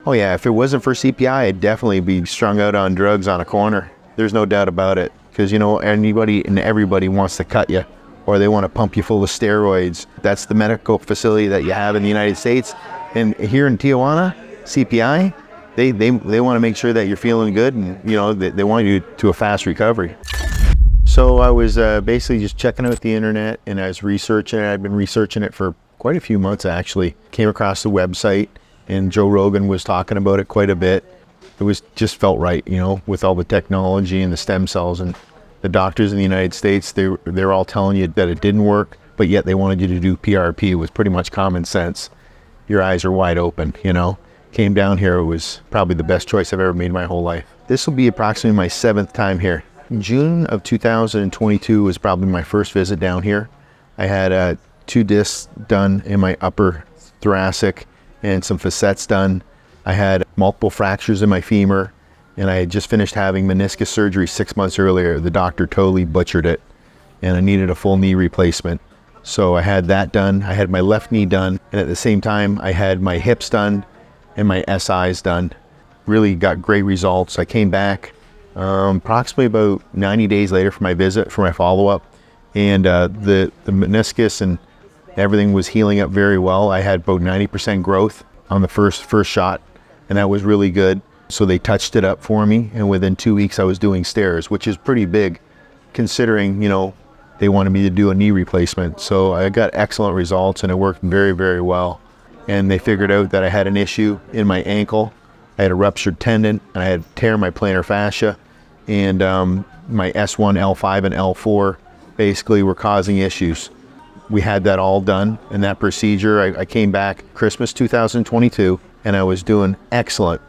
Oh yeah, if it wasn't for CPI, I'd definitely be strung out on drugs on a corner. There's no doubt about it. Because, you know, anybody and everybody wants to cut you, or they want to pump you full of steroids. That's the medical facility that you have in the United States. And here in Tijuana, CPI, they want to make sure that you're feeling good, and, you know, they want you to a fast recovery. So I was basically just checking out the internet, and I was researching it. I've been researching it for quite a few months, actually. Came across the website, and Joe Rogan was talking about it quite a bit. It was just felt right, you know, with all the technology and the stem cells, and the doctors in the United States, they're all telling you that it didn't work, but yet they wanted you to do PRP. It was pretty much common sense. Your eyes are wide open, you know. Came down here, it was probably the best choice I've ever made in my whole life. This will be approximately my 7th time here. June of 2022 was probably my first visit down here. I had 2 discs done in my upper thoracic and some facets done. I had multiple fractures in my femur, and I had just finished having meniscus surgery 6 months earlier. The doctor totally butchered it, and I needed a full knee replacement. So I had that done. I had my left knee done, and at the same time, I had my hips done and my SIs done. Really got great results. I came back approximately about 90 days later for my visit, for my follow-up, and the meniscus and everything was healing up very well. I had about 90% growth on the first shot, and that was really good. So they touched it up for me, and within 2 weeks I was doing stairs, which is pretty big considering, you know, they wanted me to do a knee replacement. So I got excellent results, and it worked very, very well. And they figured out that I had an issue in my ankle. I had a ruptured tendon, and I had tear in my plantar fascia, and my S1, L5, and L4 basically were causing issues. We had that all done, and that procedure, I came back Christmas 2022, and I was doing excellent.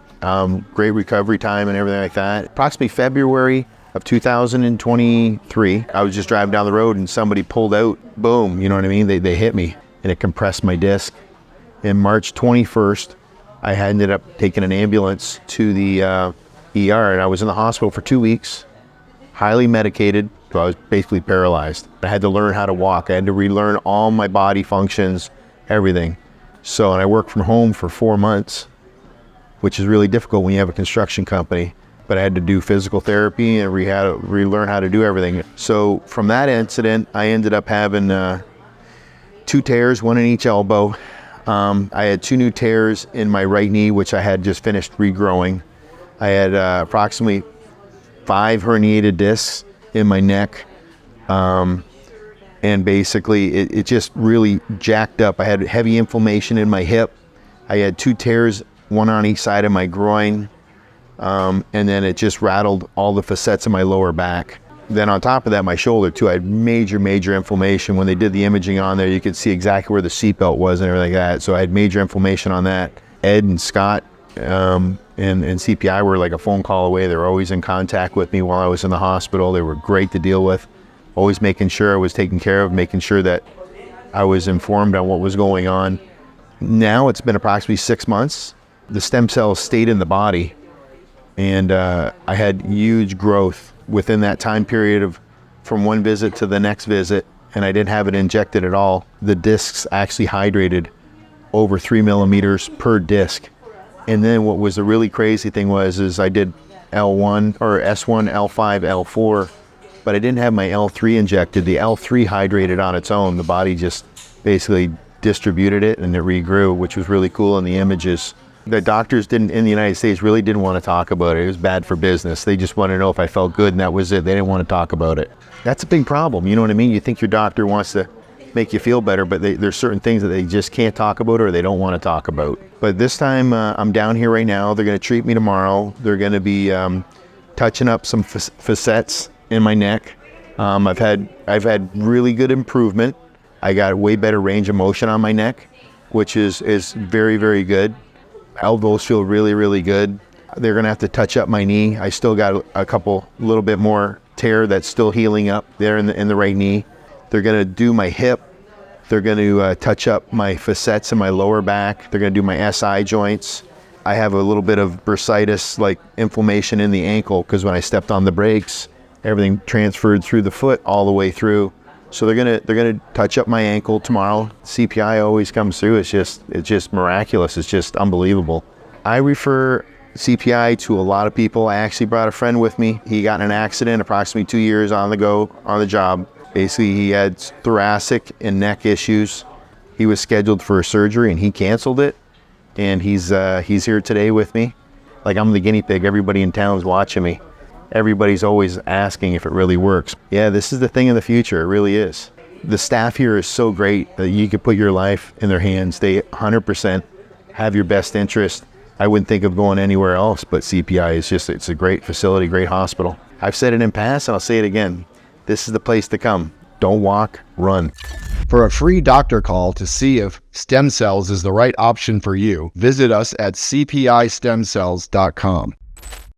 Great recovery time and everything like that. Approximately February of 2023, I was just driving down the road and somebody pulled out, boom, you know what I mean? They hit me, and it compressed my disc. In March 21st, I had ended up taking an ambulance to the ER, and I was in the hospital for 2 weeks, highly medicated, so I was basically paralyzed. I had to learn how to walk. I had to relearn all my body functions, everything. So, and I worked from home for 4 months, which is really difficult when you have a construction company. But I had to do physical therapy and relearn how to do everything. So from that incident, I ended up having 2 tears, 1 in each elbow. I had 2 new tears in my right knee, which I had just finished regrowing. I had approximately 5 herniated discs in my neck. And basically it just really jacked up. I had heavy inflammation in my hip. I had 2 tears, 1 on each side of my groin. And then it just rattled all the facets of my lower back. Then on top of that, my shoulder too, I had major inflammation. When they did the imaging on there, you could see exactly where the seatbelt was and everything like that. So I had major inflammation on that. Ed and Scott and CPI were like a phone call away. They were always in contact with me while I was in the hospital. They were great to deal with, always making sure I was taken care of, making sure that I was informed on what was going on. Now it's been approximately 6 months. The stem cells stayed in the body, and I had huge growth within that time period of from one visit to the next visit, and I didn't have it injected at all. The discs actually hydrated over 3 millimeters per disc. And then what was the really crazy thing is I did L1 or S1, L5, L4, but I didn't have my L3 injected. The L3 hydrated on its own. The body just basically distributed it and it regrew, which was really cool in the images. The doctors in the United States really didn't want to talk about it. It was bad for business. They just wanted to know if I felt good, and that was it. They didn't want to talk about it. That's a big problem, you know what I mean? You think your doctor wants to make you feel better, but there's certain things that they just can't talk about or they don't want to talk about. But this time I'm down here right now. They're going to treat me tomorrow. They're going to be touching up some facets in my neck. I've had really good improvement. I got way better range of motion on my neck, which is very, very good. Elbows feel really, really good. They're gonna have to touch up my knee. I still got a little bit more tear that's still healing up there in the right knee. They're gonna do my hip. They're gonna touch up my facets in my lower back. They're gonna do my SI joints. I have a little bit of bursitis, like inflammation in the ankle, because when I stepped on the brakes, everything transferred through the foot all the way through. So they're gonna touch up my ankle tomorrow. CPI always comes through. It's just miraculous. It's just unbelievable. I refer CPI to a lot of people. I actually brought a friend with me. He got in an accident approximately 2 years on the job. Basically, he had thoracic and neck issues. He was scheduled for a surgery and he canceled it. And he's here today with me. Like, I'm the guinea pig. Everybody in town is watching me. Everybody's always asking if it really works. Yeah, this is the thing of the future. It really is. The staff here is so great that you could put your life in their hands. They 100% have your best interest. I wouldn't think of going anywhere else, but CPI is just, it's a great facility, great hospital. I've said it in past and I'll say it again. This is the place to come. Don't walk, run. For a free doctor call to see if stem cells is the right option for you, visit us at cpistemcells.com.